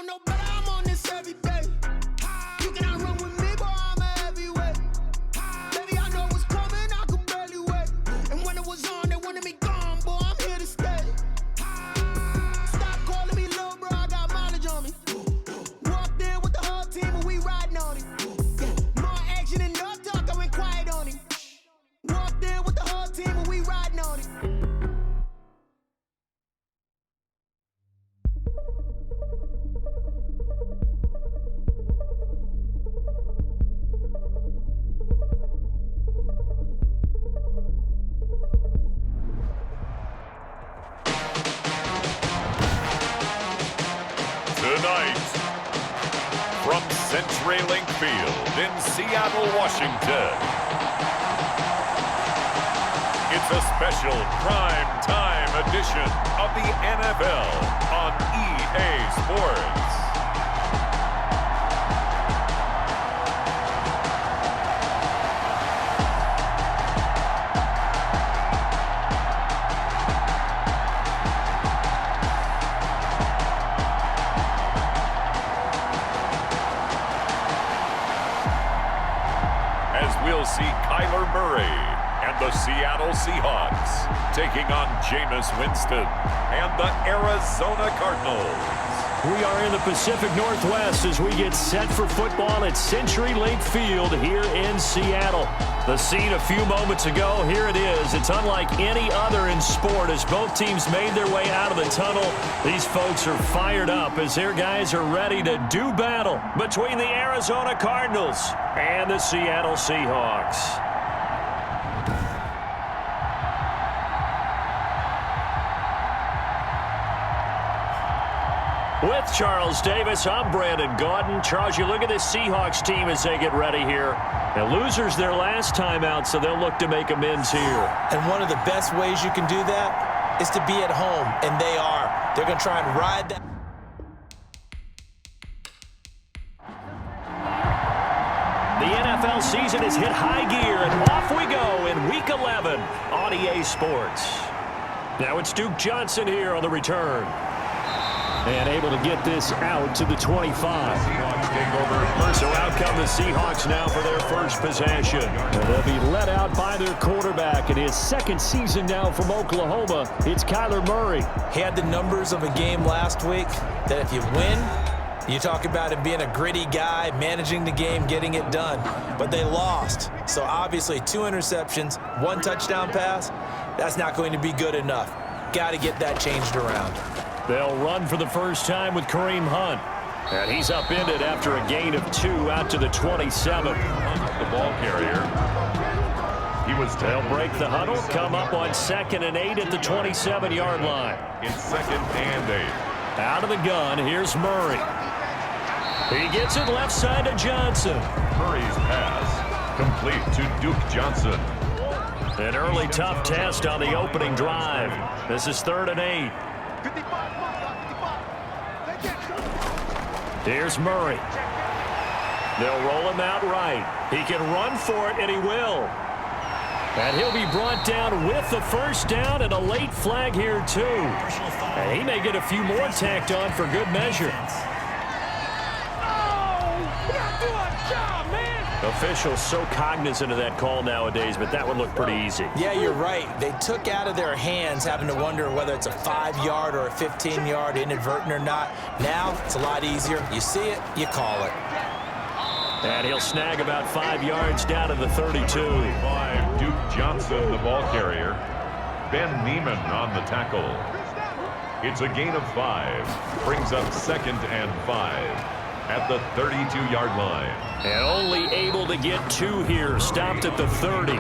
know better, I'm on this every day. You cannot run with me, boy, I'm a heavyweight. Baby, I know what's coming, I could barely wait. And when it was on, they wanted me gone, boy, I'm here to stay. Stop calling me little bro, I got mileage on me. Walked in with the whole team and we riding on it. More action and no talk, I went quiet on it. Walked in with the whole team and we riding on it. Tonight, from CenturyLink Field in Seattle, Washington, it's a special prime time edition of the NFL on EA Sports. We'll see Kyler Murray and the Seattle Seahawks taking on Jameis Winston and the Arizona Cardinals. We are in the Pacific Northwest as we get set for football at CenturyLink Field here in Seattle. The scene a few moments ago, here it is. It's unlike any other in sport as both teams made their way out of the tunnel. These folks are fired up as their guys are ready to do battle between the Arizona Cardinals and the Seattle Seahawks. With Charles Davis, I'm Brandon Gaudin. Charles, you look at this Seahawks team as they get ready here. The losers their last time out, so they'll look to make amends here. And one of the best ways you can do that is to be at home, and they are. They're going to try and ride that. The NFL season has hit high gear, and off we go in Week 11 on EA Sports. Now it's Duke Johnson here on the return. And able to get this out to the 25. So out come the Seahawks now for their first possession. And they'll be let out by their quarterback in his second season now from Oklahoma. It's Kyler Murray. He had the numbers of a game last week that if you win, you talk about him being a gritty guy, managing the game, getting it done. But they lost. So obviously 2 interceptions, 1 touchdown pass, that's not going to be good enough. Got to get that changed around. They'll run for the first time with Kareem Hunt. And he's upended after a gain of 2 out to the 27. The ball carrier. They'll break the huddle, come up on 2nd and 8 at the 27-yard line. In 2nd and 8. Out of the gun, here's Murray. He gets it left side to Johnson. Murray's pass complete to Duke Johnson. An early tough test on the opening drive. This is 3rd and 8. Here's Murray. They'll roll him out right. He can run for it, and he will. And he'll be brought down with the first down and a late flag here, too. And he may get a few more tacked on for good measure. Officials so cognizant of that call nowadays, but that would look pretty easy. Yeah, you're right. They took out of their hands having to wonder whether it's a 5-yard or a 15-yard, inadvertent or not. Now, it's a lot easier. You see it, you call it. And he'll snag about 5 yards down to the 32. 5, Duke Johnson, the ball carrier. Ben Neiman on the tackle. It's a gain of 5. Brings up 2nd and 5 at the 32-yard line. And only able to get 2 here. Stopped at the 30.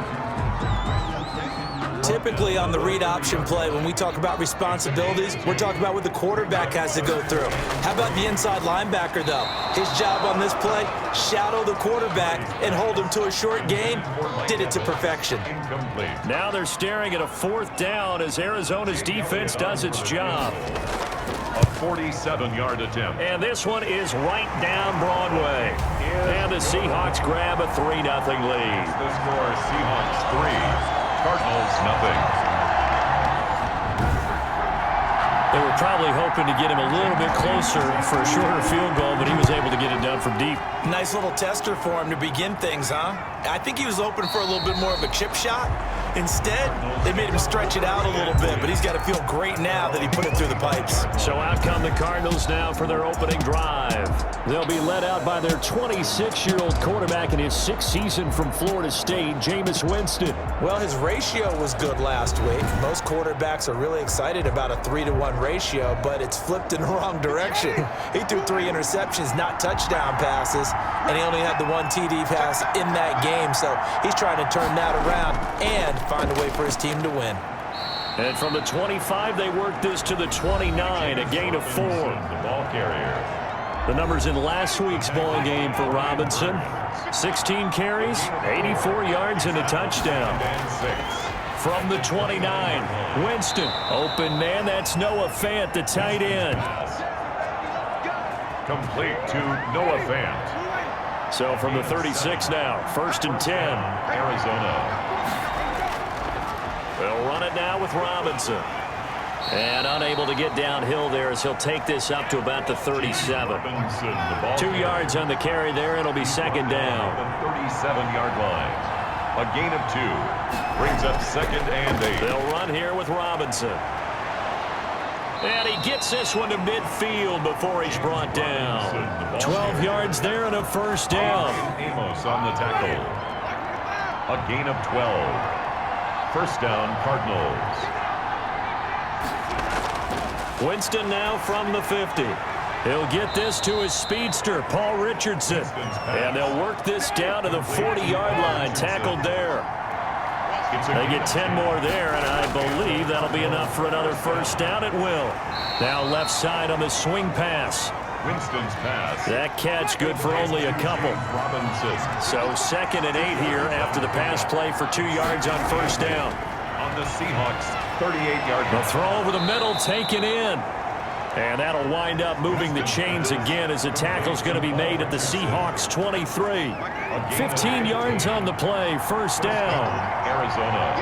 Typically on the read option play, when we talk about responsibilities, we're talking about what the quarterback has to go through. How about the inside linebacker, though? His job on this play, shadow the quarterback and hold him to a short gain. Did it to perfection. Incomplete. Now they're staring at a 4th down as Arizona's defense does its job. A 47-yard attempt. And this one is right down Broadway. And the Seahawks grab a 3-0 lead. The score, Seahawks 3, Cardinals 0. They were probably hoping to get him a little bit closer for a shorter field goal, but he was able to get it done from deep. Nice little tester for him to begin things, huh? I think he was hoping for a little bit more of a chip shot. Instead, they made him stretch it out a little bit, but he's got to feel great now that he put it through the pipes. So out come the Cardinals now for their opening drive. They'll be led out by their 26-year-old quarterback in his 6th season from Florida State, Jameis Winston. Well, his ratio was good last week. Most quarterbacks are really excited about a 3-to-1 ratio, but it's flipped in the wrong direction. He threw 3 interceptions, not touchdown passes, and he only had the 1 TD pass in that game, so he's trying to turn that around and find a way for his team to win. And from the 25, they work this to the 29, a gain of 4. The ball carrier. The numbers in last week's ball game for Robinson: 16 carries, 84 yards, and a touchdown. And 6. From the 29, Winston, open man, that's Noah Fant, the tight end. Complete to Noah Fant. So from the 36 now, 1st and 10. Arizona. They'll run it now with Robinson. And unable to get downhill there as he'll take this up to about the 37. Robinson, the ball 2 carrier. yards on the carry there. It'll be 2nd down. The 37-yard line. A gain of 2. Brings up 2nd and 8. They'll run here with Robinson. And he gets this one to midfield before he's brought down. 12 yards there and a 1st down. Amos on the tackle. A gain of 12. 1st down, Cardinals. Winston now from the 50. He'll get this to his speedster, Paul Richardson. And they'll work this down to the 40-yard line, tackled there. They get 10 more there, and I believe that'll be enough for another 1st down. It will. Now left side on the swing pass. Winston's pass. That catch good for only a couple. Robinson. So 2nd and 8 here after the pass play for 2 yards on 1st down. On the Seahawks, 38-yard The line. throw over the middle, taken in. And that'll wind up moving the chains again as the tackle's going to be made at the Seahawks 23. 15 yards on the play, 1st down. Arizona.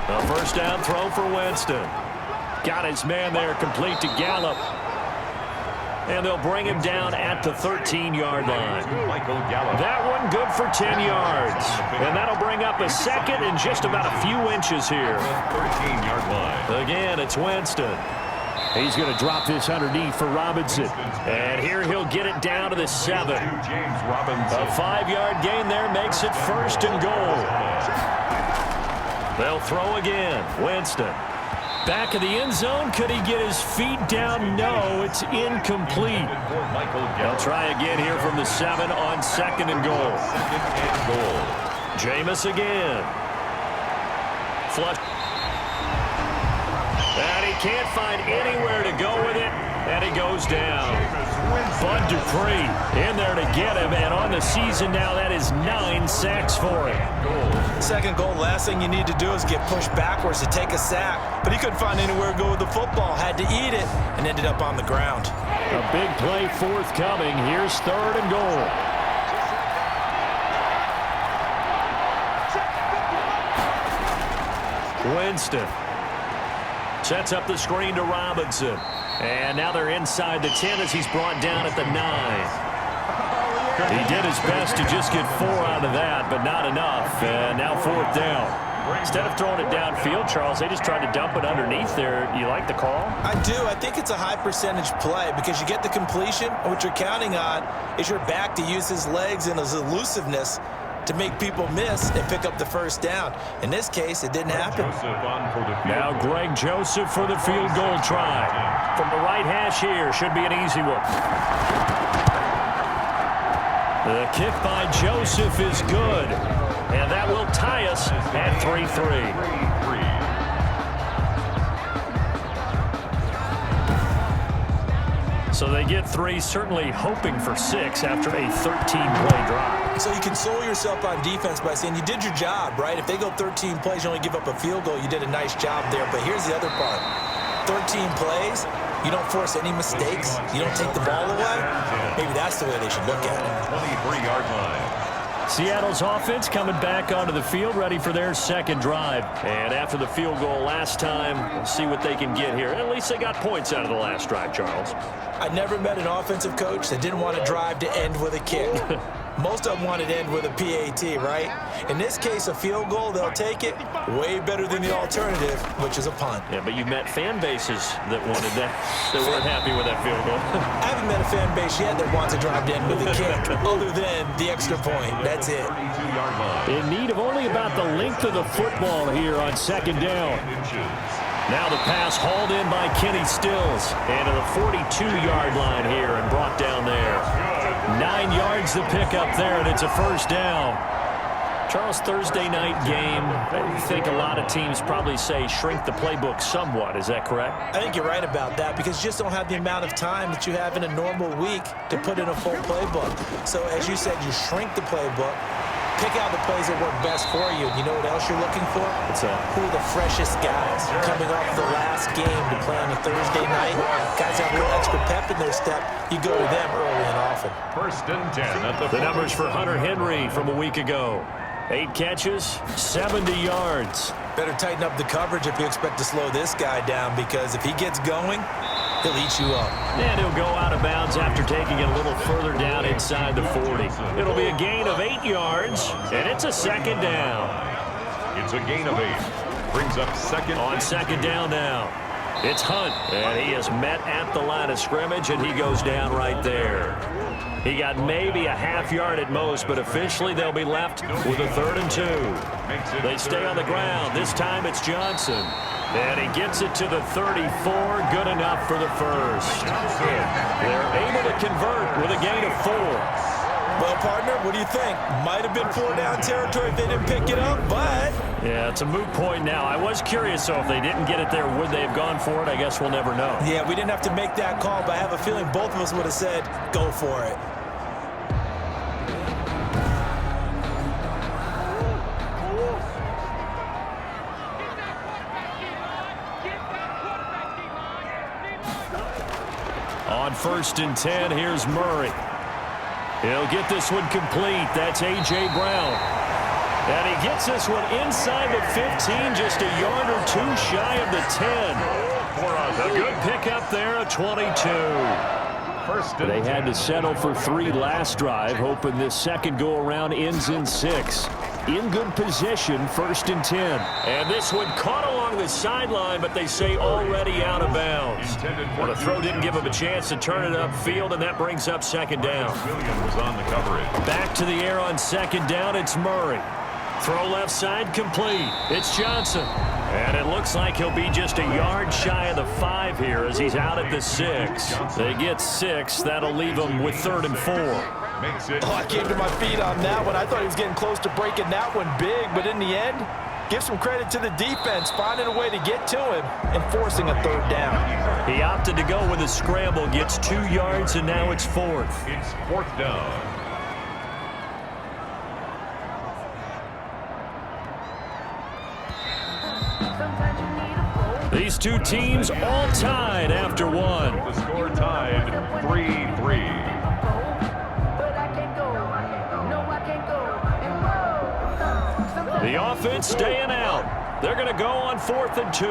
A 1st down throw for Winston. Got his man there, complete to Gallup. And they'll bring him down at the 13-yard line. Michael Gallup. That one good for 10 yards. And that'll bring up a 2nd and just about a few inches here. 13-yard line. Again, it's Winston. He's going to drop this underneath for Robinson. And here he'll get it down to the 7. James Robinson. A 5-yard gain there makes it 1st and goal. They'll throw again. Winston. Back of the end zone. Could he get his feet down? No, it's incomplete. Michael They'll Gallup. try again here from the 7 on 2nd and goal. 2nd and goal. Jameis again. Flush. And he can't find anywhere to go with it. And he goes down. Bud Dupree in there to get him. And on the season now, that is 9 sacks for him. 2nd goal, last thing you need to do is get pushed backwards to take a sack. But he couldn't find anywhere to go with the football. Had to eat it and ended up on the ground. A big play forthcoming. Here's 3rd and goal. Winston sets up the screen to Robinson. And now they're inside the 10 as he's brought down at the 9. He did his best to just get 4 out of that, but not enough. And now 4th down. Instead of throwing it downfield, Charles, they just tried to dump it underneath there. You like the call? I do. I think it's a high percentage play because you get the completion, and what you're counting on is your back to use his legs and his elusiveness to make people miss and pick up the 1st down. In this case, it didn't happen. Joseph on for the field Now goal. Greg Joseph for the field goal try. From the right hash here, should be an easy one. The kick by Joseph is good. And that will tie us at 3-3. 3-3. So they get 3, certainly hoping for 6 after a 13-play drive. So you console yourself on defense by saying you did your job, right? If they go 13 plays, you only give up a field goal, you did a nice job there. But here's the other part. 13 plays, you don't force any mistakes, you don't take the ball away. Maybe that's the way they should look at it. 23-yard line. Seattle's offense coming back onto the field, ready for their second drive. And after the field goal last time, we'll see what they can get here. At least they got points out of the last drive, Charles. I never met an offensive coach that didn't want to drive to end with a kick. Most of them wanted to end with a PAT, right? In this case, a field goal, they'll take it. Way better than the alternative, which is a punt. Yeah, but you've met fan bases that wanted that, that weren't happy with that field goal. I haven't met a fan base yet that wants to drive to end with a kick, other than the extra point. That's it. In need of only about the length of the football here on second down. Now the pass hauled in by Kenny Stills. And to the 42-yard line here and brought down there. 9 yards to pick up there, and it's a first down. Charles, Thursday night game, I think a lot of teams probably say shrink the playbook somewhat. Is that correct? I think you're right about that because you just don't have the amount of time that you have in a normal week to put in a full playbook. So as you said, you shrink the playbook. Pick out the plays that work best for you. You know what else you're looking for? Who are the freshest guys coming off the last game to play on a Thursday night? Guys have a little extra pep in their step. You go to them early and often. First and 10 at the numbers for Hunter Henry from a week ago. 8 catches, 70 yards. Better tighten up the coverage if you expect to slow this guy down because if he gets going, he'll eat you up. And he'll go out of bounds after taking it a little further down inside the 40. It'll be a gain of 8 yards, and it's a second down. It's a gain of 8. Brings up second. On second down now. It's Hunt, and he is met at the line of scrimmage, and he goes down right there. He got maybe a half yard at most, but officially they'll be left with a 3rd and 2. They stay on the ground. This time it's Johnson. And he gets it to the 34. Good enough for the first. They're able to convert with a gain of 4. Well, partner, what do you think? Might have been 4-down territory if they didn't pick it up, but... Yeah, it's a moot point now. I was curious, so if they didn't get it there, would they have gone for it? I guess we'll never know. Yeah, we didn't have to make that call, but I have a feeling both of us would have said, go for it. On 1st and 10, here's Murray. He'll get this one complete. That's A.J. Brown. And he gets this one inside the 15, just a yard or 2 shy of the 10. A good pickup there, a 22. They had to settle for 3 last drive, hoping this second go-around ends in 6. In good position, 1st and 10. And this one caught along the sideline, but they say already out of bounds. Well, the throw didn't give him a chance to turn it upfield, and that brings up second down. Williams was on the coverage. Back to the air on second down, it's Murray. Throw left side complete. It's Johnson. And it looks like he'll be just a yard shy of the 5 here as he's out at the 6. They get 6. That'll leave them with 3rd and 4. Oh, I came to my feet on that one. I thought he was getting close to breaking that one big, but in the end, give some credit to the defense, finding a way to get to him and forcing a 3rd down. He opted to go with a scramble, gets 2 yards, and now it's 4th. It's 4th down. These two teams all tied after 1. The score tied 3-3. The offense staying out. They're going to go on 4th and 2.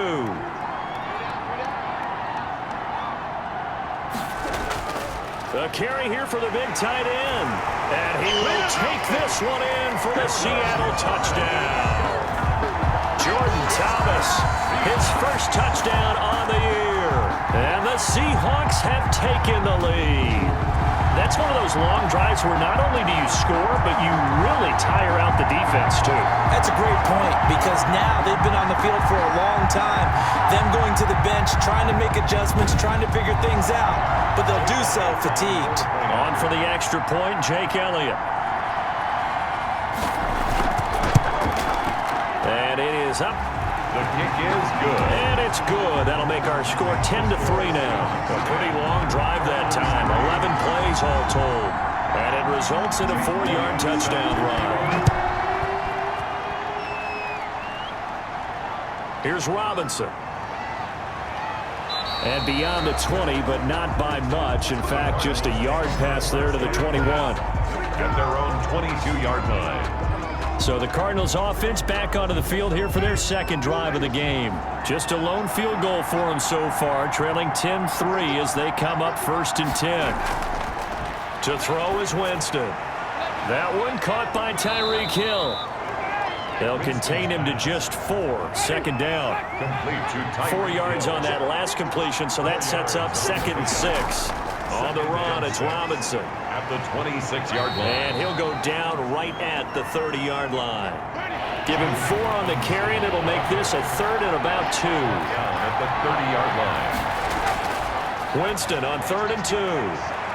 A carry here for the big tight end. And he will take this one in for the Seattle touchdown. Jordan Thomas, his first touchdown on the year. And the Seahawks have taken the lead. That's one of those long drives where not only do you score, but you really tire out the defense, too. That's a great point because now they've been on the field for a long time. Them going to the bench, trying to make adjustments, trying to figure things out, but they'll do so fatigued. On for the extra point, Jake Elliott. And it is up. The kick is good. And it's good. That'll make our score 10-3 now. A pretty long drive that time. 11 plays all told. And it results in a 4-yard touchdown run. Here's Robinson. And beyond the 20, but not by much. In fact, just a yard pass there to the 21. at their own 22-yard line. So the Cardinals offense back onto the field here for their second drive of the game. Just a lone field goal for them so far, trailing 10-3 as they come up 1st and 10. To throw is Winston. That one caught by Tyreek Hill. They'll contain him to just 4. Second down. 4 yards on that last completion, so that sets up 2nd and 6. On the run, it's Robinson. At the 26-yard line. And he'll go down right at the 30-yard line. Give him 4 on the carry, and it'll make this a 3rd and about 2. Down at the 30-yard line. Winston on 3rd and 2.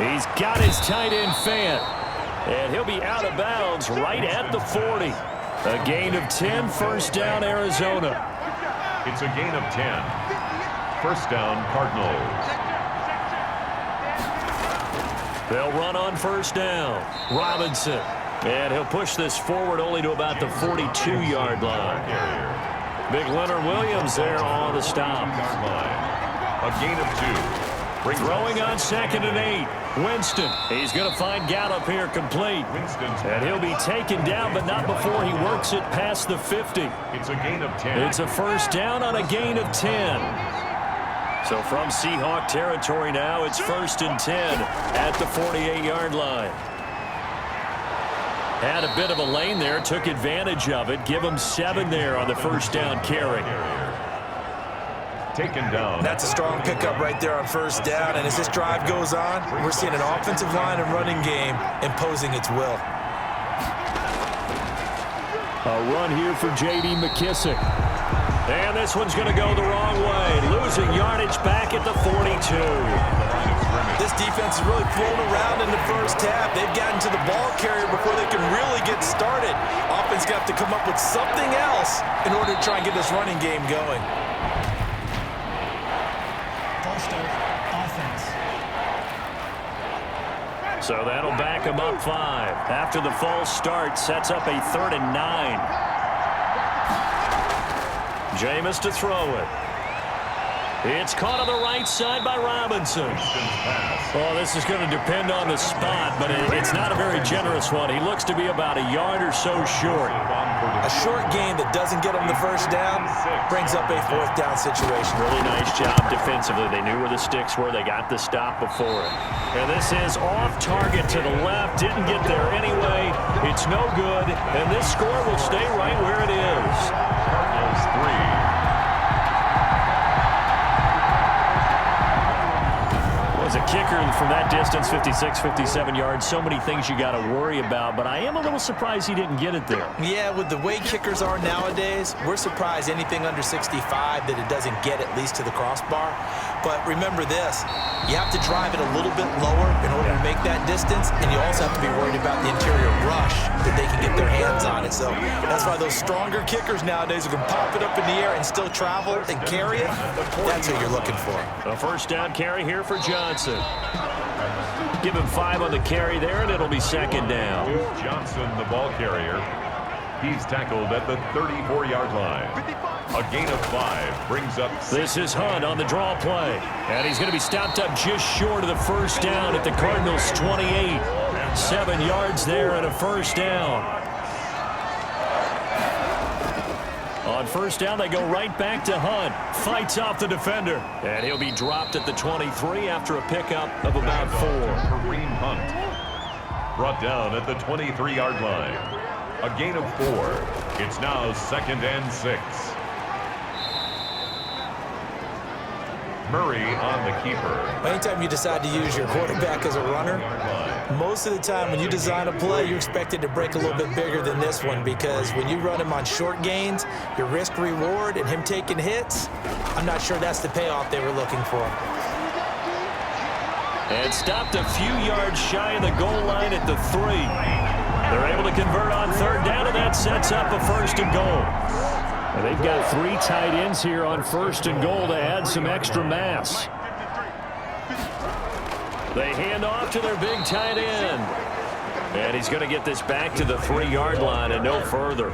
He's got his tight end Fant. And he'll be out of bounds right at the 40. A gain of 10, 1st down, Arizona. It's a gain of 10. 1st down, Cardinals. They'll run on 1st down. Robinson. And he'll push this forward only to about the 42-yard line. Big Leonard Williams there on the stop. A gain of 2. Throwing on 2nd and 8. Winston. He's going to find Gallup here complete. And he'll be taken down, but not before he works it past the 50. It's a gain of 10. It's a 1st down on a gain of 10. So from Seahawk territory now, it's 1st and 10 at the 48-yard line. Had a bit of a lane there, took advantage of it. Give him 7 there on the 1st down carry. Taken down. That's a strong pickup right there on 1st down. And as this drive goes on, we're seeing an offensive line and running game imposing its will. A run here for J.D. McKissick. And this one's going to go the wrong way. Losing yardage back at the 42. This defense is really flown around in the 1st half. They've gotten to the ball carrier before they can really get started. Offense got to come up with something else in order to try and get this running game going. So that'll back him up 5. After the false start, sets up a 3rd and 9. Jameis to throw it. It's caught on the right side by Robinson. Oh, this is going to depend on the spot, but it's not a very generous one. He looks to be about a yard or so short. A short game that doesn't get him the 1st down brings up a 4th down situation. Really nice job defensively. They knew where the sticks were. They got the stop before it. And this is off target to the left. Didn't get there anyway. It's no good. And this score will stay right where it is. Cardinals 3. As a kicker from that distance, 56, 57 yards, so many things you got to worry about, but I am a little surprised he didn't get it there. Yeah, with the way kickers are nowadays, we're surprised anything under 65 that it doesn't get at least to the crossbar. But remember this, you have to drive it a little bit lower in order to make that distance, and you also have to be worried about the interior rush that they can get their hands on it. So that's why those stronger kickers nowadays who can pop it up in the air and still travel and carry it, that's what you're looking for. A 1st down carry here for Johnson. Give him 5 on the carry there, and it'll be 2nd down. Johnson, the ball carrier. He's tackled at the 34-yard line. A gain of 5 brings up 6. This is Hunt on the draw play. And he's going to be stopped up just short of the 1st down at the Cardinals' 28. 7 yards there and a 1st down. On 1st down, they go right back to Hunt. Fights off the defender. And he'll be dropped at the 23 after a pickup of about 4. Kareem Hunt. Brought down at the 23-yard line. A gain of 4. It's now 2nd and 6. Murray on the keeper. Anytime you decide to use your quarterback as a runner, most of the time when you design a play, you're expected to break a little bit bigger than this one, because when you run him on short gains, your risk-reward and him taking hits, I'm not sure that's the payoff they were looking for. And stopped a few yards shy of the goal line at the 3. They're able to convert on 3rd down, and that sets up a 1st and goal. And they've got 3 tight ends here on 1st and goal to add some extra mass. They hand off to their big tight end. And he's going to get this back to the 3-yard line and no further.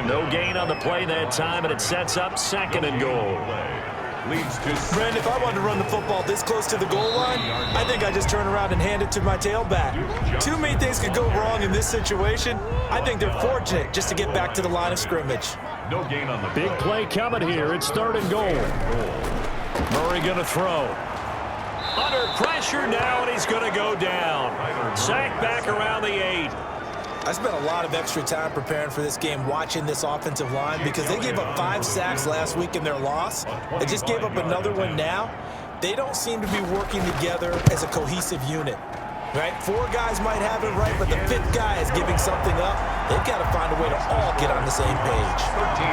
No gain on the play that time, and it sets up 2nd and goal. leads to... Brandon, if I wanted to run the football this close to the goal line, I think I just turn around and hand it to my tailback. Too many things could go wrong in this situation. I think they're fortunate just to get back to the line of scrimmage. No gain on the Big play coming here. It's 3rd and goal. Murray going to throw. Under pressure now, and he's going to go down. Sacked back around the 8. I spent a lot of extra time preparing for this game watching this offensive line because they gave up 5 sacks last week in their loss. They just gave up another one now. They don't seem to be working together as a cohesive unit. Right? 4 guys might have it right, but the 5th guy is giving something up. They've got to find a way to all get on the same page. 13.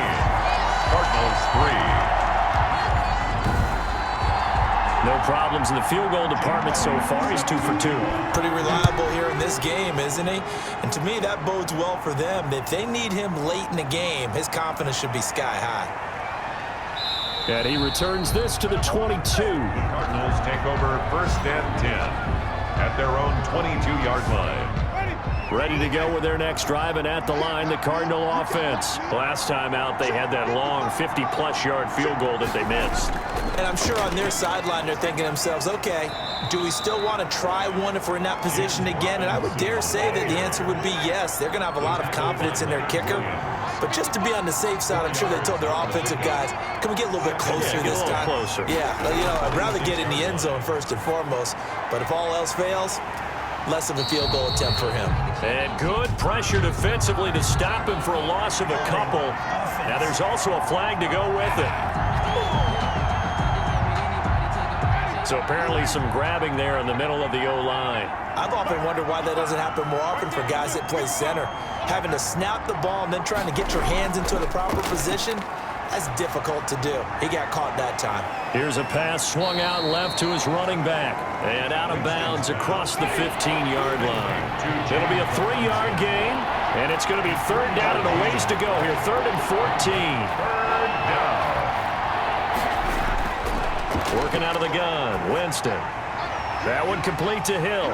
Cardinals 3. No problems in the field goal department so far. He's 2 for 2. Pretty reliable here in this game, isn't he? And to me, that bodes well for them. If they need him late in the game, his confidence should be sky high. And he returns this to the 22. Cardinals take over 1st and 10 at their own 22-yard line. Ready to go with their next drive, and at the line, the Cardinal offense. Last time out, they had that long 50-plus yard field goal that they missed. And I'm sure on their sideline, they're thinking to themselves, okay, do we still want to try one if we're in that position again? And I would dare say that the answer would be yes. They're going to have a lot of confidence in their kicker. But just to be on the safe side, I'm sure they told their offensive guys, can we get a little bit closer this time? Closer. Yeah, you know, I'd rather get in the end zone first and foremost. But if all else fails, less of a field goal attempt for him. And good pressure defensively to stop him for a loss of a couple. Now there's also a flag to go with it. So apparently some grabbing there in the middle of the O-line. I've often wondered why that doesn't happen more often for guys that play center. Having to snap the ball and then trying to get your hands into the proper position, that's difficult to do. He got caught that time. Here's a pass swung out left to his running back. And out of bounds across the 15-yard line. It'll be a 3-yard gain. And it's going to be 3rd down and a ways to go here. 3rd and 14. 3rd down. Working out of the gun, Winston. That one complete to Hill.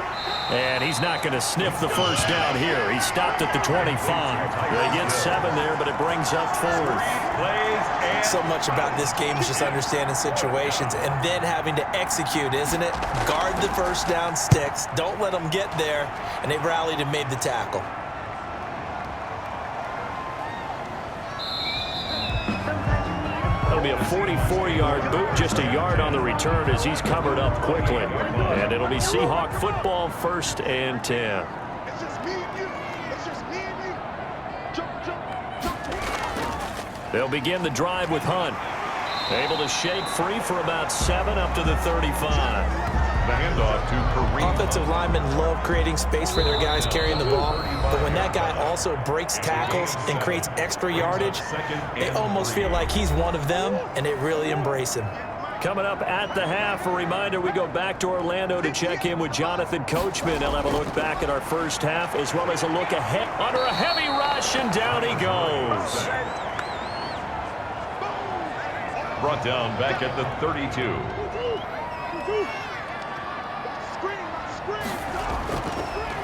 And he's not going to sniff the first down here. He stopped at the 25. They get 7 there, but it brings up 4th. So much about this game is just understanding situations and then having to execute, isn't it? Guard the first down sticks. Don't let them get there. And they rallied and made the tackle. That'll be a 44-yard boot, just a yard on the return as he's covered up quickly. And it'll be Seahawk football, 1st and 10. It's just me and you. It's just me and you. Jump, jump, jump. They'll begin the drive with Hunt. Able to shake free for about 7 up to the 35. The handoff to Kareem. Offensive linemen love creating space for their guys carrying the ball, but when that guy also breaks tackles and creates extra yardage, they almost feel like he's one of them, and they really embrace him. Coming up at the half, a reminder, we go back to Orlando to check in with Jonathan Coachman. He'll have a look back at our first half, as well as a look ahead under a heavy rush, and down he goes. Brought down back at the 32.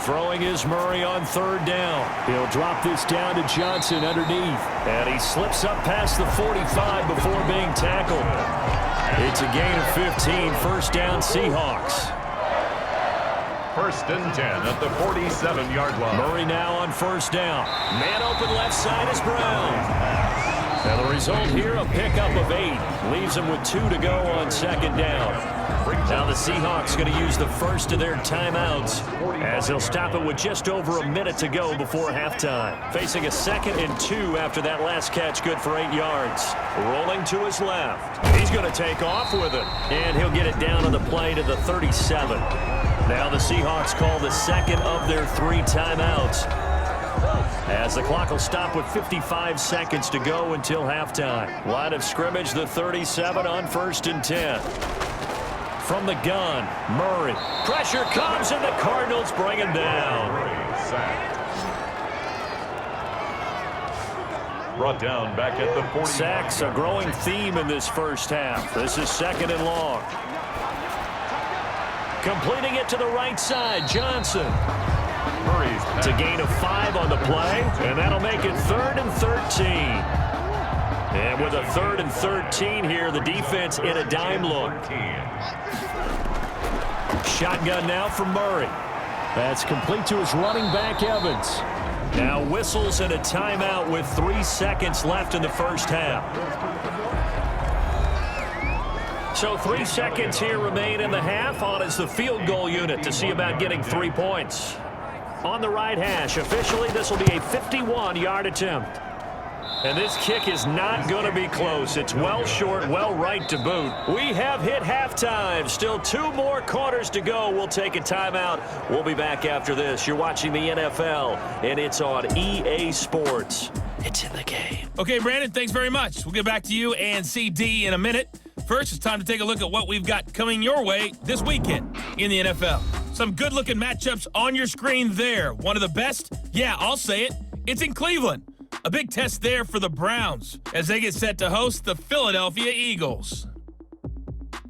Throwing is Murray on 3rd down. He'll drop this down to Johnson underneath. And he slips up past the 45 before being tackled. It's a gain of 15, 1st down Seahawks. 1st and 10 at the 47-yard line. Murray now on 1st down. Man open left side is Brown. And the result here, a pickup of 8. Leaves him with 2 to go on 2nd down. Now the Seahawks going to use the first of their timeouts as they'll stop it with just over a minute to go before halftime. Facing a 2nd and 2 after that last catch, good for 8 yards. Rolling to his left. He's going to take off with it. And he'll get it down on the play to the 37. Now the Seahawks call the 2nd of their 3 timeouts, as the clock will stop with 55 seconds to go until halftime. Line of scrimmage, the 37 on 1st and 10. From the gun, Murray. Pressure comes, and the Cardinals bring him down. Brought down back at the 40. Sacks, a growing theme in this first half. This is 2nd and long. Completing it to the right side, Johnson. It's a gain of 5 on the play, and that'll make it 3rd and 13. And with a 3rd and 13 here, the defense in a dime look. Shotgun now for Murray. That's complete to his running back, Evans. Now whistles and a timeout with 3 seconds left in the first half. So 3 seconds here remain in the half. On is the field goal unit to see about getting 3 points. On the right hash, officially this will be a 51-yard attempt. And this kick is not going to be close. It's well short, well right to boot. We have hit halftime. Still 2 more quarters to go. We'll take a timeout. We'll be back after this. You're watching the NFL, and it's on EA Sports. It's in the game. Okay, Brandon, thanks very much. We'll get back to you and CD in a minute. First, it's time to take a look at what we've got coming your way this weekend in the NFL. Some good-looking matchups on your screen there. One of the best? Yeah, I'll say it. It's in Cleveland. A big test there for the Browns as they get set to host the Philadelphia Eagles.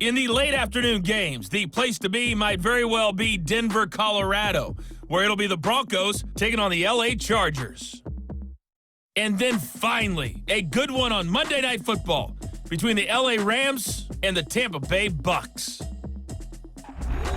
In the late afternoon games, the place to be might very well be Denver, Colorado, where it'll be the Broncos taking on the LA Chargers. And then finally, a good one on Monday Night Football between the LA Rams and the Tampa Bay Bucks.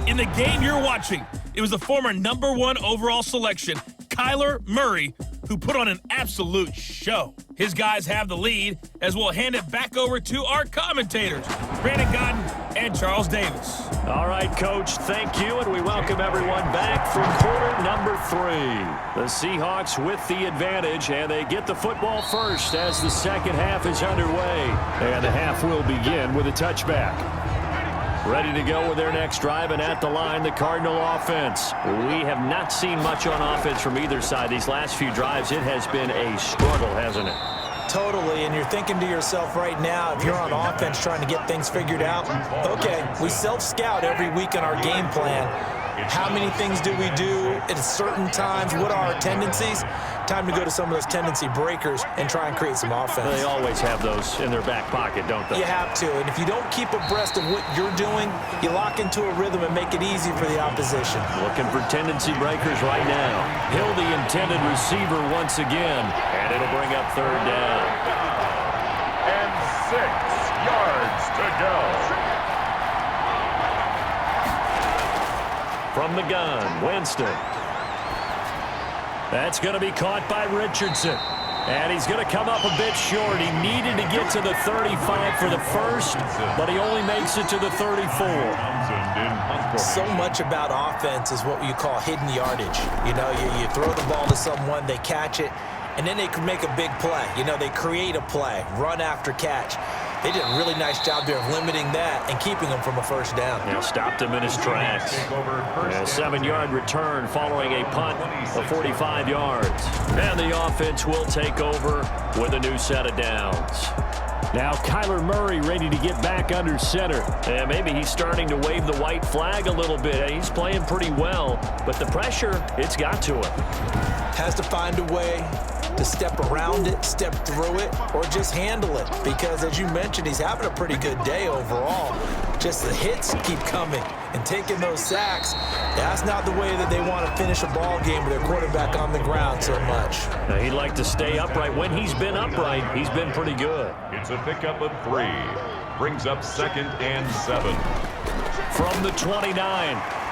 In the game you're watching, it was the former #1 overall selection, Kyler Murray, who put on an absolute show. His guys have the lead as we'll hand it back over to our commentators, Brandon Godden and Charles Davis. All right, Coach, thank you, and we welcome everyone back from quarter number 3. The Seahawks with the advantage, and they get the football first as the second half is underway. And the half will begin with a touchback. Ready to go with their next drive, and at the line, the Cardinal offense. We have not seen much on offense from either side. These last few drives, it has been a struggle, hasn't it? Totally, and you're thinking to yourself right now, if you're on offense trying to get things figured out, okay, we self-scout every week in our game plan. How many things do we do at certain times? What are our tendencies? Time to go to some of those tendency breakers and try and create some offense. They always have those in their back pocket, don't they? You have to, and if you don't keep abreast of what you're doing, you lock into a rhythm and make it easy for the opposition. Looking for tendency breakers right now. Hill, the intended receiver once again, and it'll bring up 3rd down. And 6 yards to go. From the gun, Winston. That's going to be caught by Richardson. And he's going to come up a bit short. He needed to get to the 35 for the first, but he only makes it to the 34. So much about offense is what you call hidden yardage. You know, you throw the ball to someone, they catch it, and then they can make a big play. You know, they create a play, run after catch. They did a really nice job there of limiting that and keeping him from a first down. Yeah, stopped him in his tracks. A 7-yard return following a punt of 45 yards. And the offense will take over with a new set of downs. Now Kyler Murray ready to get back under center. And maybe he's starting to wave the white flag a little bit. He's playing pretty well, but the pressure, it's got to him. Has to find a way to step around it, step through it, or just handle it. Because as you mentioned, he's having a pretty good day overall. Just the hits keep coming and taking those sacks. That's not the way that they want to finish a ball game with their quarterback on the ground so much. Now, he'd like to stay upright. When he's been upright, he's been pretty good. It's a pickup of 3. Brings up 2nd and 7. From the 29,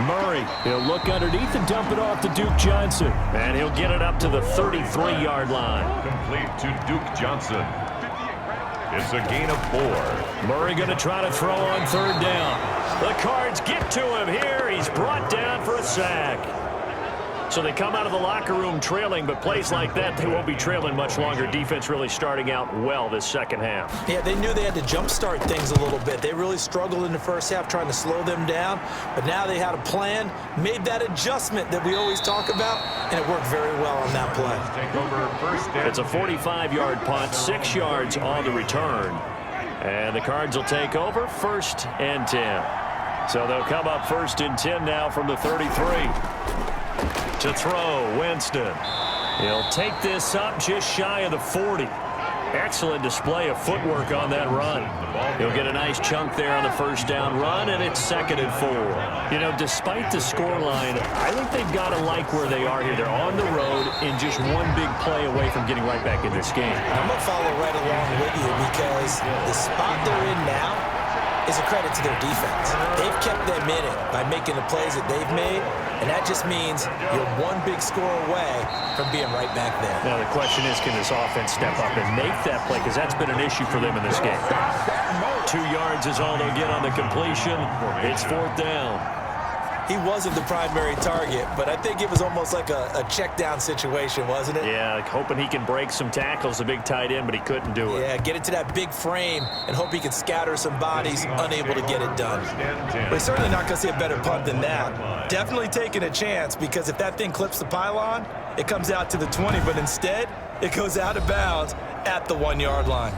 Murray, he'll look underneath and dump it off to Duke Johnson. And he'll get it up to the 33-yard line. Complete to Duke Johnson. It's a gain of 4. Murray going to try to throw on 3rd down. The Cards get to him here. He's brought down for a sack. So they come out of the locker room trailing, but plays like that, they won't be trailing much longer. Defense really starting out well this second half. Yeah, they knew they had to jumpstart things a little bit. They really struggled in the first half trying to slow them down, but now they had a plan, made that adjustment that we always talk about, and it worked very well on that play. It's a 45-yard punt, 6 yards on the return. And the Cards will take over 1st and 10. So they'll come up 1st and 10 now from the 33. To throw, Winston. He'll take this up just shy of the 40. Excellent display of footwork on that run. He'll get a nice chunk there on the first down run, and it's 2nd and 4. You know, despite the scoreline, I think they've got to like where they are here. They're on the road and just one big play away from getting right back in this game. I'm going to follow right along with you because the spot they're in now is a credit to their defense. They've kept them in it by making the plays that they've made, and that just means you're one big score away from being right back there. Now, the question is, can this offense step up and make that play? Because that's been an issue for them in this game. 2 yards is all they'll get on the completion. It's 4th down. He wasn't the primary target, but I think it was almost like a check down situation, wasn't it? Yeah, like hoping he can break some tackles, a big tight end, but he couldn't do it. Yeah, get it to that big frame and hope he can scatter some bodies, unable to get it done. We're certainly not going to see a better punt than that. Definitely taking a chance, because if that thing clips the pylon, it comes out to the 20, but instead, it goes out of bounds at the 1-yard line.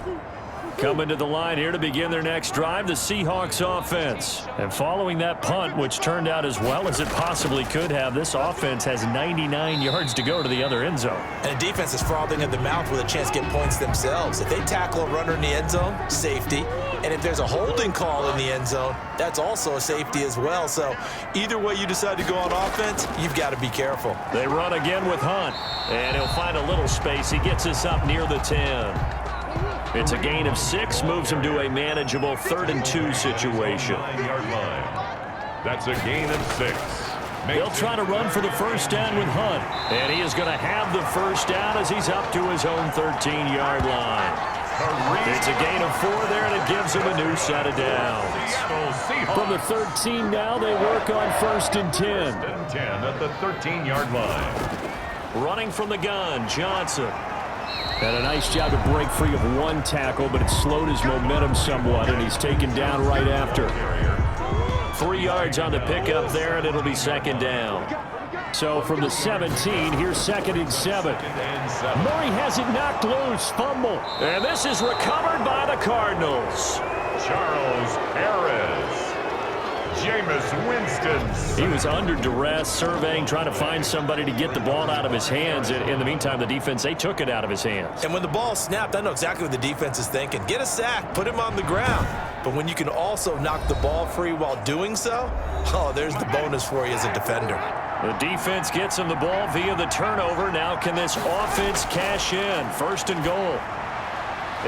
Coming to the line here to begin their next drive, the Seahawks offense. And following that punt, which turned out as well as it possibly could have, this offense has 99 yards to go to the other end zone. And the defense is frothing at the mouth with a chance to get points themselves. If they tackle a runner in the end zone, safety. And if there's a holding call in the end zone, that's also a safety as well. So either way you decide to go on offense, you've got to be careful. They run again with Hunt, and he'll find a little space. He gets us up near the 10. It's a gain of 6, moves him to a manageable 3rd and 2 situation. That's a gain of 6. They'll try to run for the first down with Hunt, and he is going to have the first down as he's up to his own 13-yard line. It's a gain of 4 there, and it gives him a new set of downs. From the 13 now, they work on 1st and 10. 10 at the 13-yard line. Running from the gun, Johnson. Had a nice job to break free of one tackle, but it slowed his momentum somewhat, and he's taken down right after. 3 yards on the pickup there, and it'll be 2nd down. So from the 17, here's 2nd and 7. Murray has it knocked loose, fumble. And this is recovered by the Cardinals. Charles Harris. Jameis Winston. He was under duress, surveying, trying to find somebody to get the ball out of his hands. In the meantime, the defense, they took it out of his hands. And when the ball snapped, I know exactly what the defense is thinking. Get a sack, put him on the ground. But when you can also knock the ball free while doing so, oh, there's the bonus for you as a defender. The defense gets him the ball via the turnover. Now can this offense cash in? 1st and goal.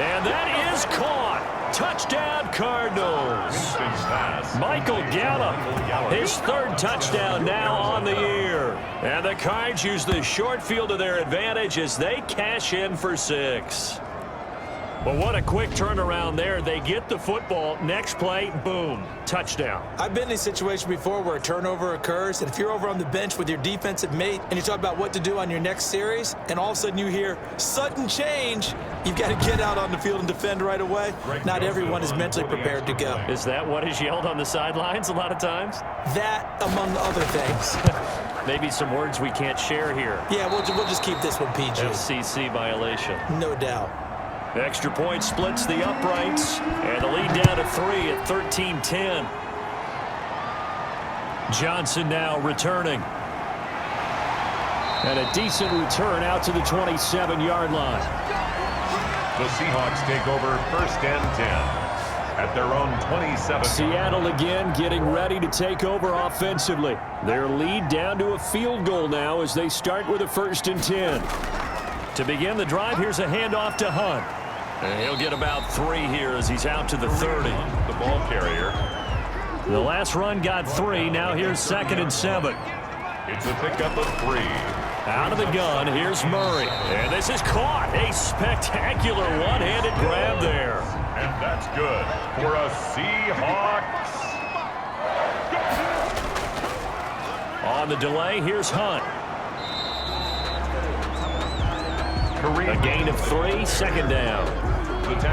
And that is caught. Touchdown, Cardinals. Michael Gallup, his 3rd touchdown now on the year. And the Cards use the short field to their advantage as they cash in for 6. But what a quick turnaround there. They get the football. Next play, boom, touchdown. I've been in a situation before where a turnover occurs, and if you're over on the bench with your defensive mate and you talk about what to do on your next series, and all of a sudden you hear sudden change, you've got to get out on the field and defend right away. Not everyone is mentally prepared to go. Is that what is yelled on the sidelines a lot of times? That, among other things. Maybe some words we can't share here. Yeah, we'll just keep this one PG. FCC violation. No doubt. Extra point splits the uprights, and the lead down to 3 at 13-10. Johnson now returning. And a decent return out to the 27-yard line. The Seahawks take over 1st and 10 at their own 27. Seattle again getting ready to take over offensively. Their lead down to a field goal now as they start with a 1st and 10. To begin the drive, here's a handoff to Hunt. And he'll get about 3 here as he's out to the 30. The ball carrier. The last run got 3. Now here's 2nd and 7. It's a pickup of 3. Out of the gun, here's Murray. And this is caught. A spectacular one-handed grab there. And that's good for a Seahawks. On the delay, here's Hunt. A gain of 3, 2nd down.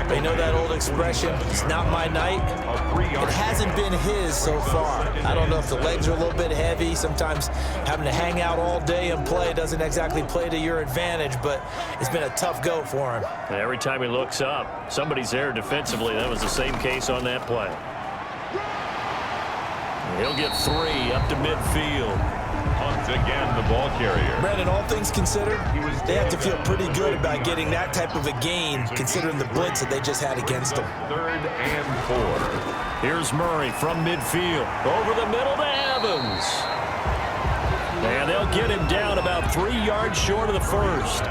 They know that old expression, it's not my night. It hasn't been his so far. I don't know if the legs are a little bit heavy. Sometimes having to hang out all day and play doesn't exactly play to your advantage, but it's been a tough go for him. And every time he looks up, somebody's there defensively. That was the same case on that play. He'll get 3 up to midfield. Hunt again the ball carrier. Brandon, all things considered, they have to feel pretty good about getting that type of a gain, considering the blitz that they just had against them. 3rd and 4. Here's Murray from midfield. Over the middle to Evans. And they'll get him down about 3 yards short of the first.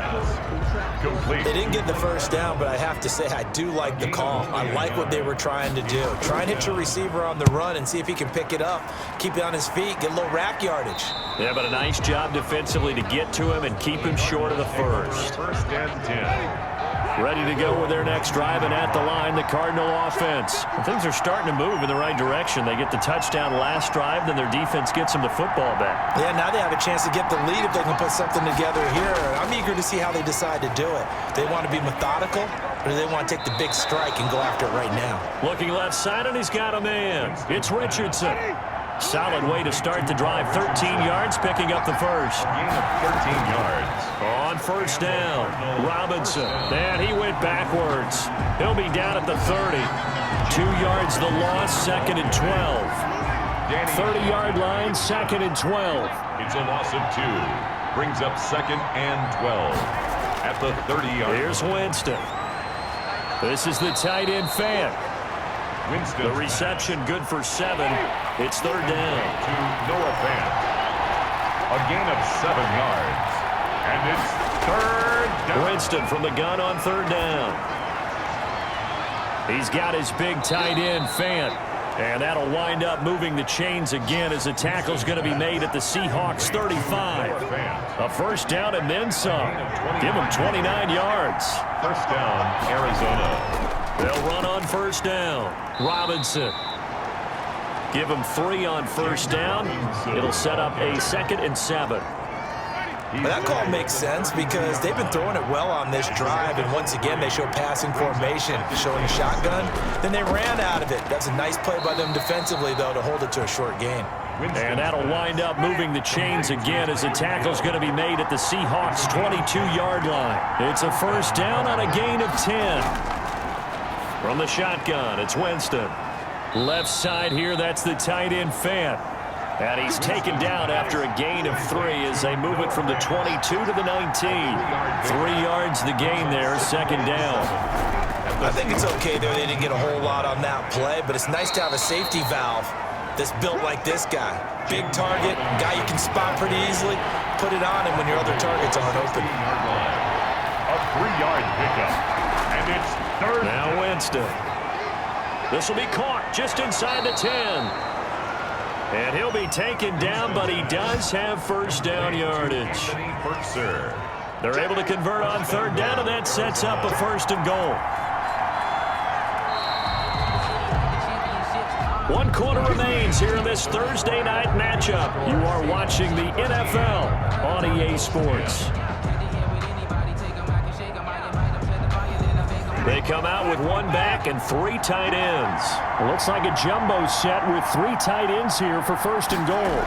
Complete. They didn't get the first down, but I have to say I do like the call. I like what they were trying to do. Try and hit your receiver on the run and see if he can pick it up, keep it on his feet, get a little rack yardage. Yeah, but a nice job defensively to get to him and keep him short of the first. 1st and 10. Ready to go with their next drive, and at the line, the Cardinal offense. And things are starting to move in the right direction. They get the touchdown last drive, then their defense gets them the football back. Yeah, now they have a chance to get the lead if they can put something together here. I'm eager to see how they decide to do it. Do they want to be methodical, or do they want to take the big strike and go after it right now? Looking left side, and he's got a man. It's Richardson. Solid way to start the drive. 13 yards, picking up the first. Gain of 13 yards. On first down, Robinson. And he went backwards. He'll be down at the 30. 2 yards the loss, 2nd and 12. 30-yard line, 2nd and 12. It's a loss of 2. Brings up 2nd and 12. At the 30-yard. Here's Winston. This is the tight end fan. Winston. The reception good for 7. It's 3rd down. To Noah Fant. A gain of 7 yards. And it's 3rd down. Winston from the gun on 3rd down. He's got his big tight end, Fant. And that'll wind up moving the chains again as the tackle's going to be made at the Seahawks 35. A first down and then some. Give him 29 yards. First down, Arizona. They'll run on first down. Robinson. Give him 3 on first down. It'll set up a 2nd and 7. But that call makes sense because they've been throwing it well on this drive, and once again they show passing formation, showing a shotgun. Then they ran out of it. That's a nice play by them defensively, though, to hold it to a short gain. And that'll wind up moving the chains again as the tackle's going to be made at the Seahawks 22-yard line. It's a first down on a gain of 10. From the shotgun, it's Winston. Left side here, that's the tight end Fant. And he's taken down after a gain of 3 as they move it from the 22 to the 19. 3 yards the gain there, 2nd down. I think it's okay there. They didn't get a whole lot on that play, but it's nice to have a safety valve that's built like this guy. Big target, guy you can spot pretty easily. Put it on him when your other targets aren't open. A 3-yard pickup. And it's 3rd. Now Winston. This will be caught just inside the 10. And he'll be taken down, but he does have first down yardage. They're able to convert on 3rd down, and that sets up a 1st and goal. 1 quarter remains here in this Thursday night matchup. You are watching the NFL on EA Sports. They come out with 1 back and 3 tight ends. It looks like a jumbo set with 3 tight ends here for 1st and goal.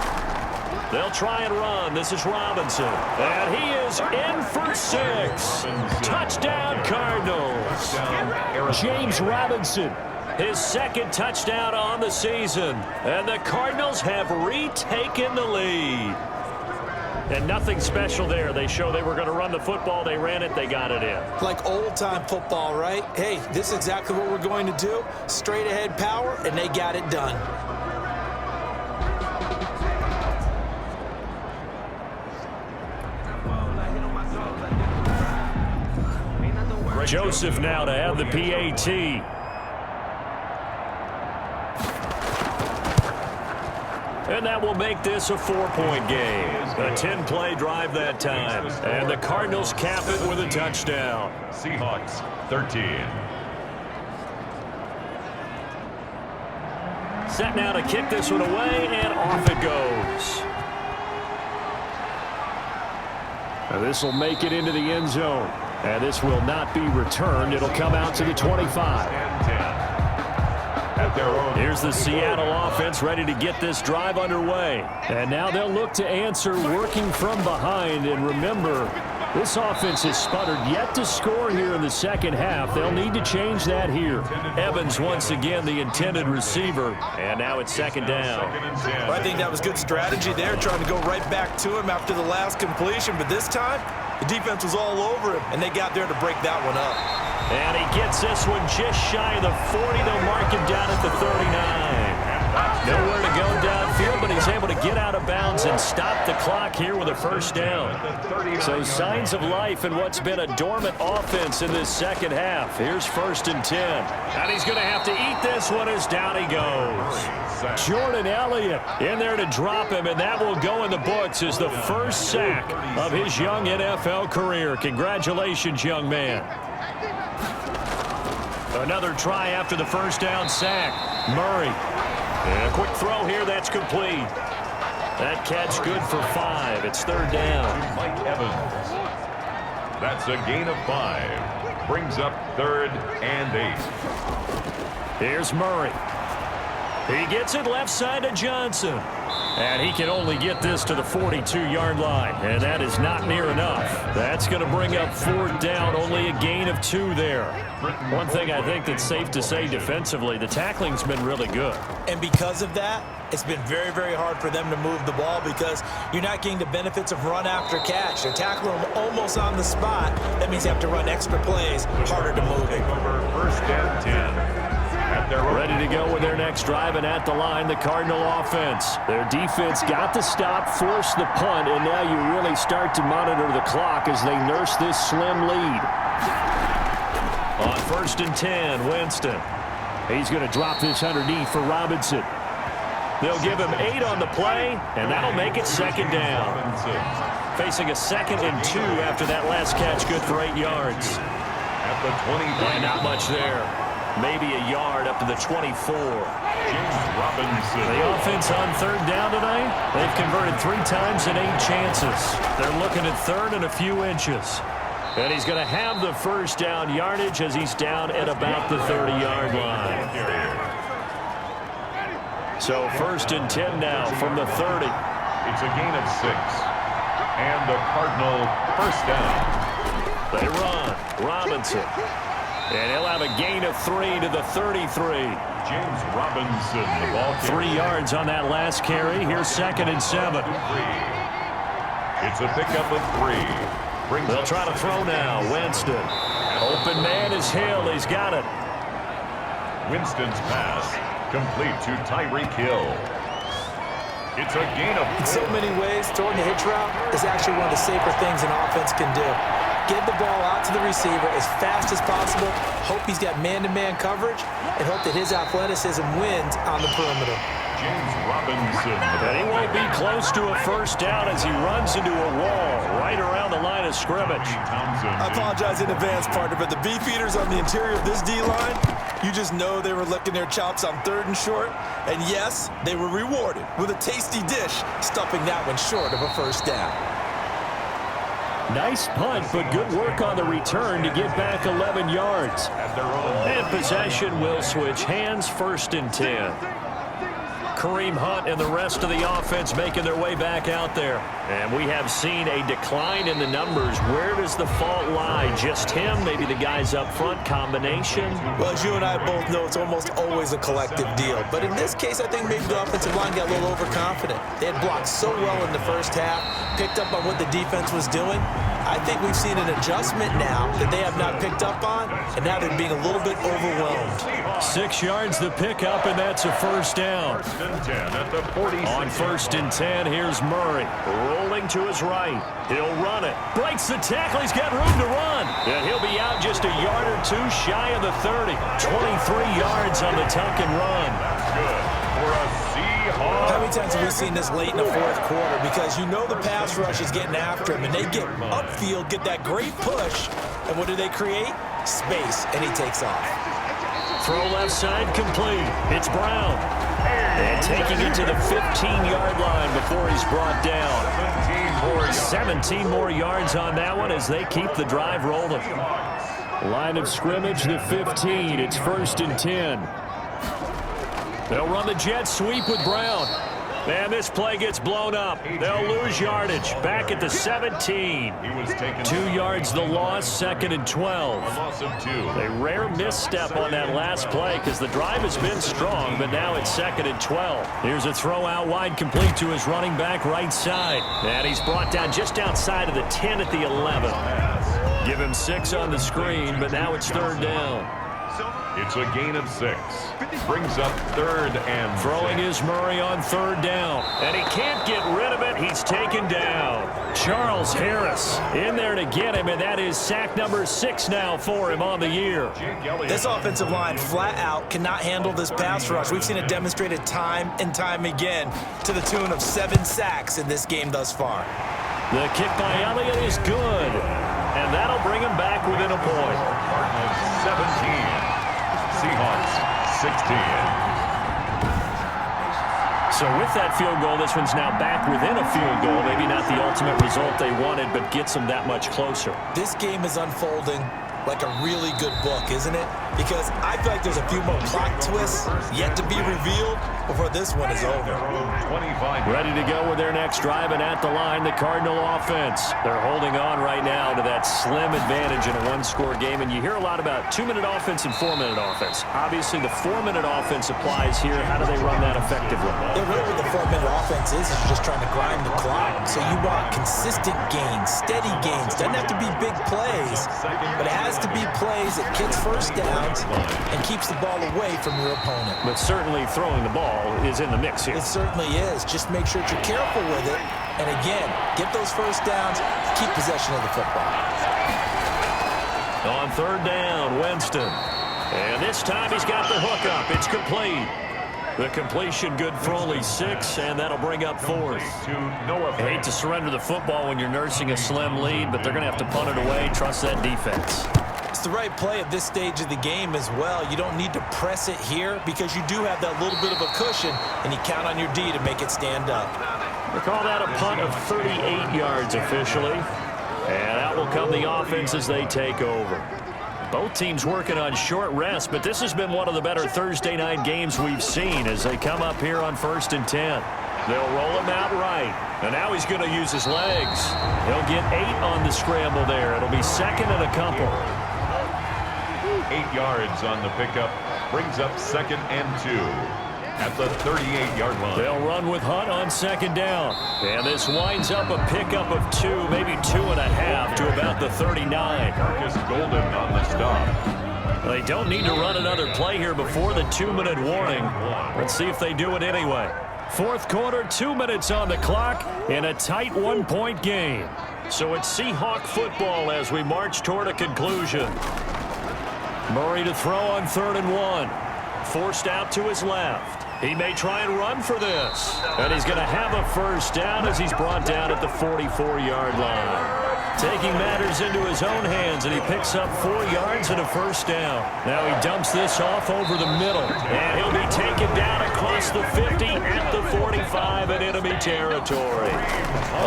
They'll try and run. This is Robinson. And he is in for 6. Touchdown, Cardinals. James Robinson, his 2nd touchdown on the season. And the Cardinals have retaken the lead. And nothing special there. They show they were going to run the football. They ran it. They got it in. Like old-time football, right? Hey, this is exactly what we're going to do. Straight ahead power, and they got it done. Joseph now to have the PAT. And that will make this a 4-point game. A 10-play drive that time. And the Cardinals cap it with a touchdown. Seahawks 13. Set now to kick this one away, and off it goes. Now this will make it into the end zone. And this will not be returned. It'll come out to the 25. At at their own. Here's the Seattle offense ready to get this drive underway. And now they'll look to answer working from behind. And remember, this offense has sputtered yet to score here in the second half. They'll need to change that here. Evans once again the intended receiver. And now it's second down. Well, I think that was good strategy there, trying to go right back to him after the last completion. But this time, the defense was all over him, and they got there to break that one up. And he gets this one just shy of the 40. They'll mark him down at the 39. Nowhere to go downfield, but he's able to get out of bounds and stop the clock here with a first down. So signs of life in what's been a dormant offense in this second half. Here's 1st and 10. And he's going to have to eat this one as down he goes. Jordan Elliott in there to drop him, and that will go in the books as the first sack of his young NFL career. Congratulations, young man. Another try after the first down sack. Murray. And a quick throw here, that's complete. That catch good for 5. It's 3rd down. Mike Evans. That's a gain of 5. Brings up 3rd and 8. Here's Murray. He gets it left side to Johnson. And he can only get this to the 42-yard line. And that is not near enough. That's going to bring up 4th down. Only a gain of 2 there. One thing I think that's safe to say defensively, the tackling's been really good. And because of that, it's been very, very hard for them to move the ball because you're not getting the benefits of run after catch. They're tackling them almost on the spot. That means you have to run extra plays, harder to move it. 1st and 10. Ready to go with their next drive, and at the line, the Cardinal offense. Their defense got the stop, forced the punt, and now you really start to monitor the clock as they nurse this slim lead. On 1st and 10, Winston. He's going to drop this underneath for Robinson. They'll give him 8 on the play, and that'll make it 2nd down. Facing a 2nd and 2 after that last catch, good for 8 yards. At the 20. And not much there. Maybe a yard up to the 24. James Robinson. The offense on 3rd down today, they've converted 3 times in 8 chances. They're looking at 3rd and a few inches. And he's going to have the first down yardage as he's down at about the 30-yard line. So 1st and 10 now from the 30. It's a gain of 6. And the Cardinal first down. They run. Robinson. And he'll have a gain of 3 to the 33. James Robinson, the ball carrier. 3 yards on that last carry. Here's 2nd and 7. It's a pickup of 3. They'll try to throw now. Winston. Open man is Hill. He's got it. Winston's pass complete to Tyreek Hill. It's a gain of 4. In so many ways, throwing a hitch route is actually one of the safer things an offense can do. Get the ball out to the receiver as fast as possible, hope he's got man-to-man coverage, and hope that his athleticism wins on the perimeter. James Robinson. And he won't be close to a first down as he runs into a wall right around the line of scrimmage. I apologize in advance, partner, but the beefeaters on the interior of this D-line, you just know they were licking their chops on 3rd and short. And yes, they were rewarded with a tasty dish, stuffing that one short of a first down. Nice punt, but good work on the return to get back 11 yards. And possession will switch hands, 1st and 10. Kareem Hunt and the rest of the offense making their way back out there. And we have seen a decline in the numbers. Where does the fault lie? Just him? Maybe the guys up front? Combination? Well, as you and I both know, it's almost always a collective deal. But in this case, I think maybe the offensive line got a little overconfident. They had blocked so well in the first half, picked up on what the defense was doing. I think we've seen an adjustment now that they have not picked up on, and now they're being a little bit overwhelmed. 6 yards to pick up, and that's a first down. 1st and 10 at the 46. On 1st and 10, here's Murray. Rolling to his right. He'll run it. Breaks the tackle. He's got room to run. And he'll be out just a yard or 2 shy of the 30. 23 yards on the tuck and run. Good for a Seahawks. How many times have we seen this late in the 4th quarter? Because you know the pass rush is getting after him, and they get upfield, get that great push, and what do they create? Space, and he takes off. Throw left side complete. It's Brown. And taking it to the 15-yard line before he's brought down. 17 more yards on that one as they keep the drive rolling. Line of scrimmage, the 15. It's 1st and 10. They'll run the jet sweep with Brown. And this play gets blown up. They'll lose yardage. Back at the 17. 2 yards the loss, 2nd and 12. A rare misstep on that last play because the drive has been strong, but now it's 2nd and 12. Here's a throw out wide, complete to his running back right side. And he's brought down just outside of the 10 at the 11. Give him 6 on the screen, but now it's 3rd down. It's a gain of 6. Brings up 3rd and Throwing is Murray on 3rd down. And he can't get rid of it. He's taken down. Charles Harris in there to get him, and that is sack number 6 now for him on the year. This offensive line flat out cannot handle this pass rush. We've seen it demonstrated time and time again to the tune of 7 sacks in this game thus far. The kick by Elliott is good, and that'll bring him back within a point. Cardinals 17. Seahawks 16. So with that field goal, this one's now back within a field goal. Maybe not the ultimate result they wanted, but gets them that much closer. This game is unfolding like a really good book, isn't it? Because I feel like there's a few more plot twists yet to be revealed before this one is over. Ready to go with their next drive, and at the line, the Cardinal offense. They're holding on right now to that slim advantage in a one-score game, and you hear a lot about 2-minute offense and 4-minute offense. Obviously, the 4-minute offense applies here. How do they run that effectively? Yeah, really what the 4-minute offense is just trying to grind the clock. So you want consistent gains, steady gains. Doesn't have to be big plays, but it has to be plays that gets first downs and keeps the ball away from your opponent. But certainly throwing the ball is in the mix here. It certainly is. Just make sure that you're careful with it. And again, get those first downs, keep possession of the football. On 3rd down, Winston. And this time he's got the hook up. It's complete. The completion good for only 6, and that'll bring up 4th. I hate to surrender the football when you're nursing a slim lead, but they're going to have to punt it away. Trust that defense. It's the right play at this stage of the game as well. You don't need to press it here because you do have that little bit of a cushion, and you count on your D to make it stand up. They call that a punt of 38 yards officially, and out will come the offense as they take over. Both teams working on short rest, but this has been one of the better Thursday night games we've seen as they come up here on 1st and 10. They'll roll him out right, and now he's going to use his legs. He'll get 8 on the scramble there. It'll be 2nd and a couple. 8 yards on the pickup. Brings up 2nd and 2. At the 38-yard line. They'll run with Hunt on 2nd down. And this winds up a pickup of 2, maybe 2.5 to about the 39. Marcus Golden on the stop. They don't need to run another play here before the 2-minute warning. Let's see if they do it anyway. 4th quarter, 2 minutes on the clock in a tight 1-point game. So it's Seahawk football as we march toward a conclusion. Murray to throw on 3rd and 1. Forced out to his left. He may try and run for this. And he's going to have a first down as he's brought down at the 44-yard line. Taking matters into his own hands, and he picks up 4 yards and a first down. Now he dumps this off over the middle. And he'll be taken down across the 50 at the 45 in enemy territory.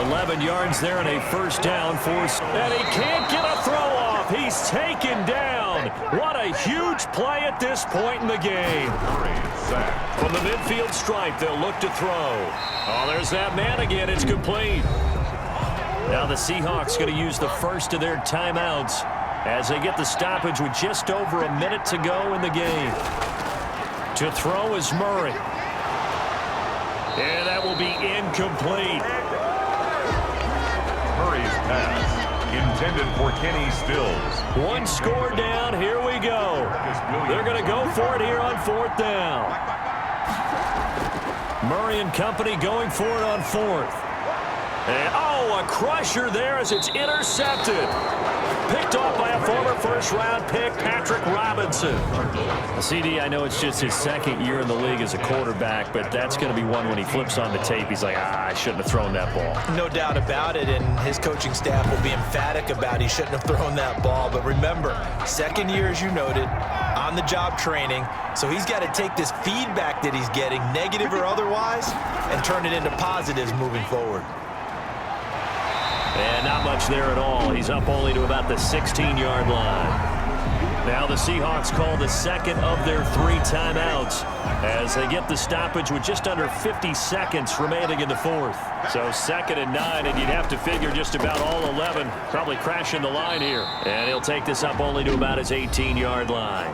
11 yards there and a first down for... And he can't get a throw off. He's taken down. What a huge play at this point in the game. From the midfield stripe, they'll look to throw. Oh, there's that man again. It's complete. Now the Seahawks going to use the first of their timeouts as they get the stoppage with just over a minute to go in the game. To throw is Murray. And that will be incomplete. Murray's pass intended for Kenny Stills. 1 score down. Here we go. They're going to go for it here on 4th down. Murray and company going for it on 4th. And, oh, a crusher there as it's intercepted. Picked off by a former first-round pick, Patrick Robinson. CD, I know it's just his 2nd year in the league as a quarterback, but that's going to be one when he flips on the tape. He's like, I shouldn't have thrown that ball. No doubt about it, and his coaching staff will be emphatic about he shouldn't have thrown that ball. But remember, 2nd year, as you noted, on-the-job training, so he's got to take this feedback that he's getting, negative or otherwise, and turn it into positives moving forward. And not much there at all. He's up only to about the 16-yard line. Now the Seahawks call the 2nd of their 3 timeouts as they get the stoppage with just under 50 seconds remaining in the fourth. So 2nd and 9, and you'd have to figure just about all 11 probably crashing the line here. And he'll take this up only to about his 18-yard line.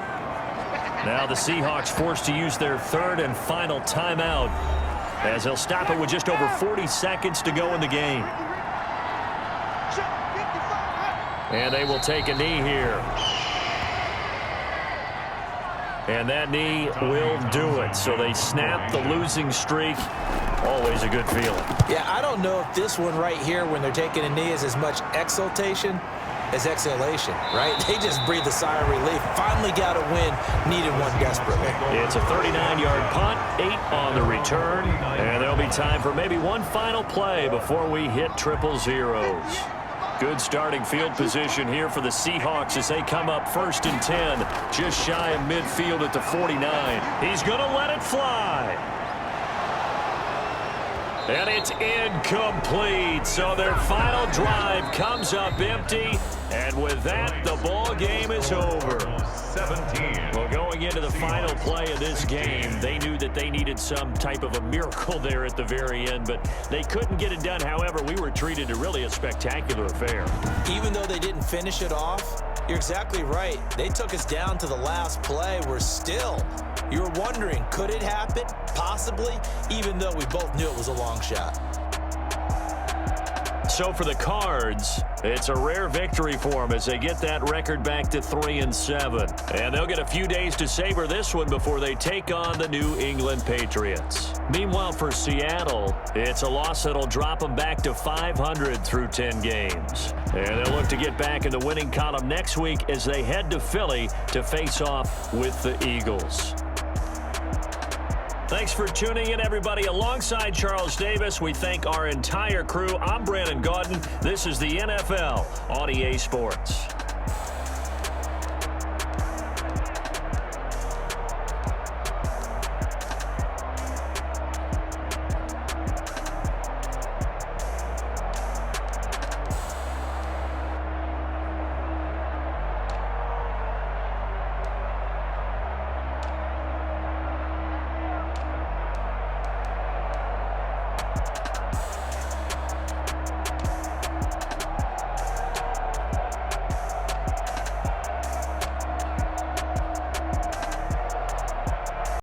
Now the Seahawks forced to use their 3rd and final timeout, as they'll stop it with just over 40 seconds to go in the game. And they will take a knee here. And that knee will do it. So they snap the losing streak. Always a good feeling. Yeah, I don't know if this one right here, when they're taking a knee, is as much exultation as exhalation, right? They just breathe a sigh of relief. Finally got a win. Needed one desperately. It's a 39-yard punt, 8 on the return. And there'll be time for maybe one final play before we hit triple zeros. Good starting field position here for the Seahawks as they come up 1st and 10, just shy of midfield at the 49. He's going to let it fly. And it's incomplete. So their final drive comes up empty. And with that, the ball game is over. 17. Well, going into the final play of this game, they knew that they needed some type of a miracle there at the very end, but they couldn't get it done. However, we were treated to really a spectacular affair. Even though they didn't finish it off, you're exactly right. They took us down to the last play. We're still, you're wondering, could it happen? Possibly, even though we both knew it was a long shot. So for the Cards, it's a rare victory for them as they get that record back to 3-7. And they'll get a few days to savor this one before they take on the New England Patriots. Meanwhile, for Seattle, it's a loss that'll drop them back to 500 through 10 games. And they'll look to get back in the winning column next week as they head to Philly to face off with the Eagles. Thanks for tuning in, everybody. Alongside Charles Davis, we thank our entire crew. I'm Brandon Gaudin. This is the NFL on EA Sports.